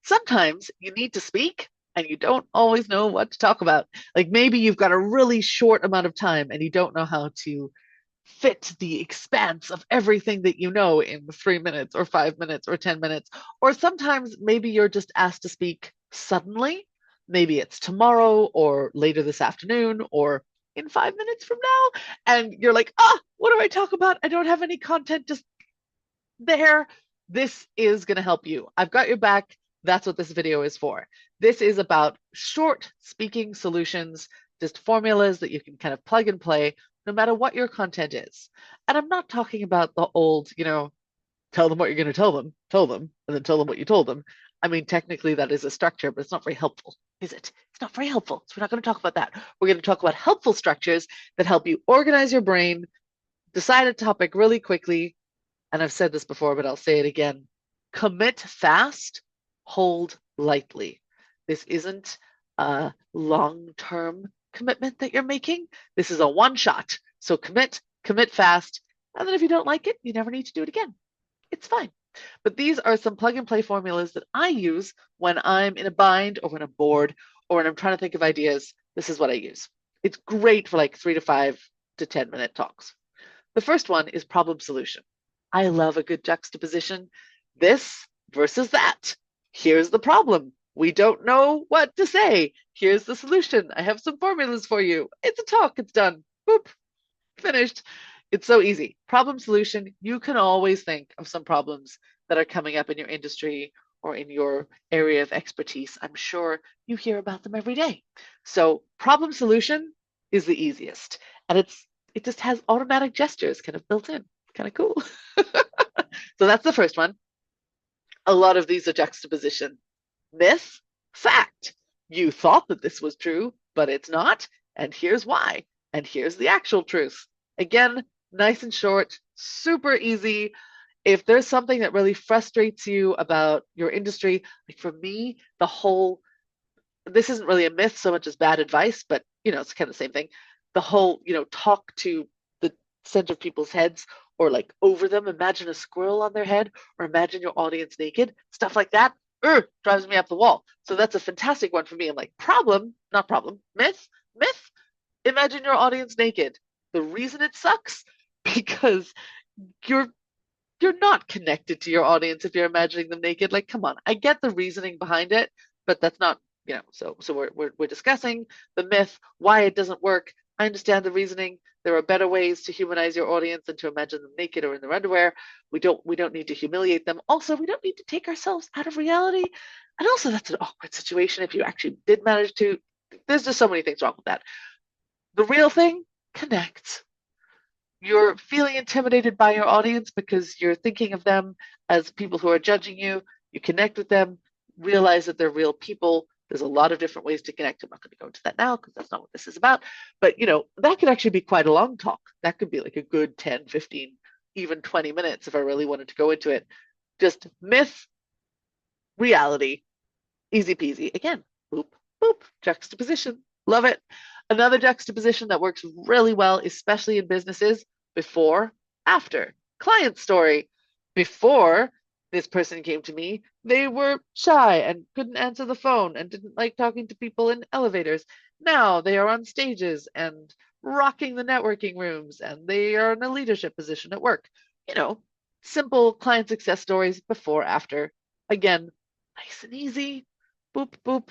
Sometimes you need to speak and you don't always know what to talk about. Like maybe you've got a really short amount of time and you don't know how to fit the expanse of everything that you know in 3 minutes or 5 minutes or 10 minutes. Or sometimes maybe you're just asked to speak suddenly. Maybe it's tomorrow or later this afternoon or in 5 minutes from now. And you're like, what do I talk about? I don't have any content just there. This is going to help you. I've got your back. That's what this video is for. This is about short speaking solutions, just formulas that you can kind of plug and play no matter what your content is. And I'm not talking about the old, tell them what you're going to tell them, and then tell them what you told them. I mean, technically that is a structure, but it's not very helpful, is it? It's not very helpful. So we're not going to talk about that. We're going to talk about helpful structures that help you organize your brain, decide a topic really quickly, and I've said this before, but I'll say it again. Commit fast, hold lightly. This isn't a long-term commitment that you're making. This is a one shot. So commit fast. And then if you don't like it, you never need to do it again. It's fine. But these are some plug and play formulas that I use when I'm in a bind or when I'm bored or when I'm trying to think of ideas. This is what I use. It's great for like 3 to 5 to 10 minute talks. The first one is problem solution. I love a good juxtaposition. This versus that. Here's the problem. We don't know what to say. Here's the solution. I have some formulas for you. It's a talk. It's done. Boop. Finished. It's so easy. Problem solution. You can always think of some problems that are coming up in your industry or in your area of expertise. I'm sure you hear about them every day. So problem solution is the easiest. And it just has automatic gestures kind of built in. Kind of cool. So that's the first one. A lot of these are juxtaposition. Myth, fact. You thought that this was true, but it's not. And here's why. And here's the actual truth. Again, nice and short, super easy. If there's something that really frustrates you about your industry, like for me, this isn't really a myth so much as bad advice, but it's kind of the same thing. The whole, talk to the center of people's heads or like over them. Imagine a squirrel on their head or imagine your audience naked, stuff like that. Drives me up the wall. So that's a fantastic one for me. I'm like, problem, not problem, myth. Imagine your audience naked. The reason it sucks because you're you're not connected to your audience if you're imagining them naked. Like, come on, I get the reasoning behind it, but that's not, so we're discussing the myth, why it doesn't work. I understand the reasoning. There are better ways to humanize your audience than to imagine them naked or in their underwear. We don't need to humiliate them. Also, we don't need to take ourselves out of reality. And also that's an awkward situation if you actually did manage to. There's just so many things wrong with that. The real thing, connect. You're feeling intimidated by your audience because you're thinking of them as people who are judging you. You connect with them, realize that they're real people. There's a lot of different ways to connect. I'm not going to go into that now because that's not what this is about. But, that could actually be quite a long talk. That could be like a good 10, 15, even 20 minutes if I really wanted to go into it. Just myth, reality, easy peasy. Again, boop, boop, juxtaposition. Love it. Another juxtaposition that works really well, especially in businesses, before, after. Client story. Before this person came to me, they were shy and couldn't answer the phone and didn't like talking to people in elevators. Now they are on stages and rocking the networking rooms and they are in a leadership position at work. You know, simple client success stories before, after. Again, nice and easy. Boop, boop.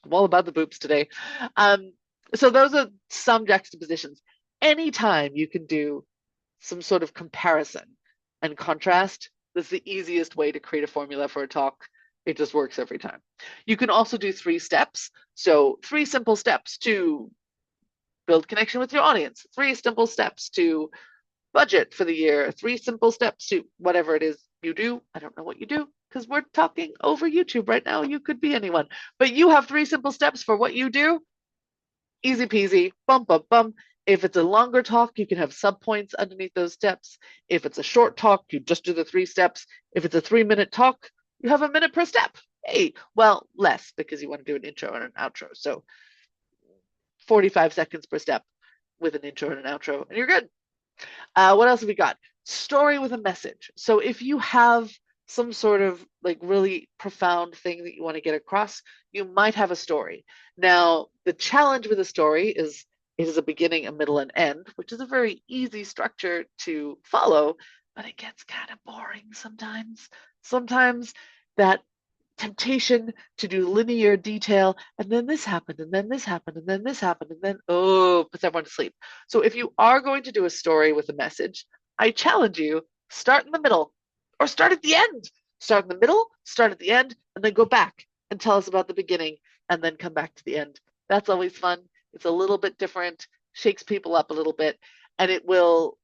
I'm all about the boops today. Um, so those are some juxtapositions. Anytime you can do some sort of comparison and contrast, that's the easiest way to create a formula for a talk. It just works every time. You can also do 3 steps. So 3 simple steps to build connection with your audience, 3 simple steps to budget for the year, 3 simple steps to whatever it is you do. I don't know what you do because we're talking over YouTube right now. You could be anyone, but you have 3 simple steps for what you do. Easy peasy, bum, bum, bum. If it's a longer talk, you can have subpoints underneath those steps. If it's a short talk, you just do the 3 steps. If it's a 3 minute talk, you have a minute per step. Hey, well, less because you want to do an intro and an outro. So 45 seconds per step with an intro and an outro, and you're good. What else have we got? Story with a message. So if you have some sort of like really profound thing that you want to get across, you might have a story. Now, the challenge with a story is it is a beginning, a middle, and end, which is a very easy structure to follow, but it gets kind of boring sometimes. Sometimes that temptation to do linear detail, and then this happened, and then this happened, and then this happened, and then, oh, puts everyone to sleep. So if you are going to do a story with a message, I challenge you, start in the middle or start at the end. Start in the middle, start at the end, and then go back and tell us about the beginning and then come back to the end. That's always fun. It's a little bit different, shakes people up a little bit, and it'll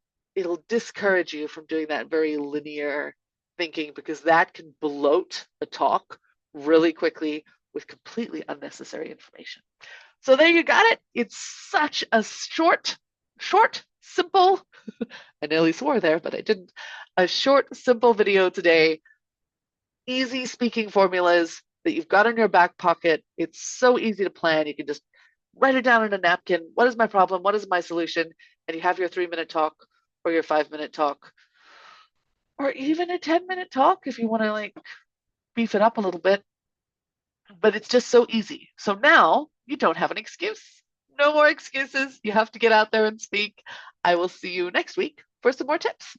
discourage you from doing that very linear thinking because that can bloat a talk really quickly with completely unnecessary information. So there you got it. It's such a short, simple, I nearly swore there, but I didn't. A short, simple video today. Easy speaking formulas that you've got in your back pocket. It's so easy to plan. You can just write it down in a napkin. What is my problem? What is my solution? And you have your 3 minute talk or your 5 minute talk or even a 10 minute talk if you want to like beef it up a little bit. But it's just so easy. So now you don't have an excuse. No more excuses. You have to get out there and speak. I will see you next week for some more tips.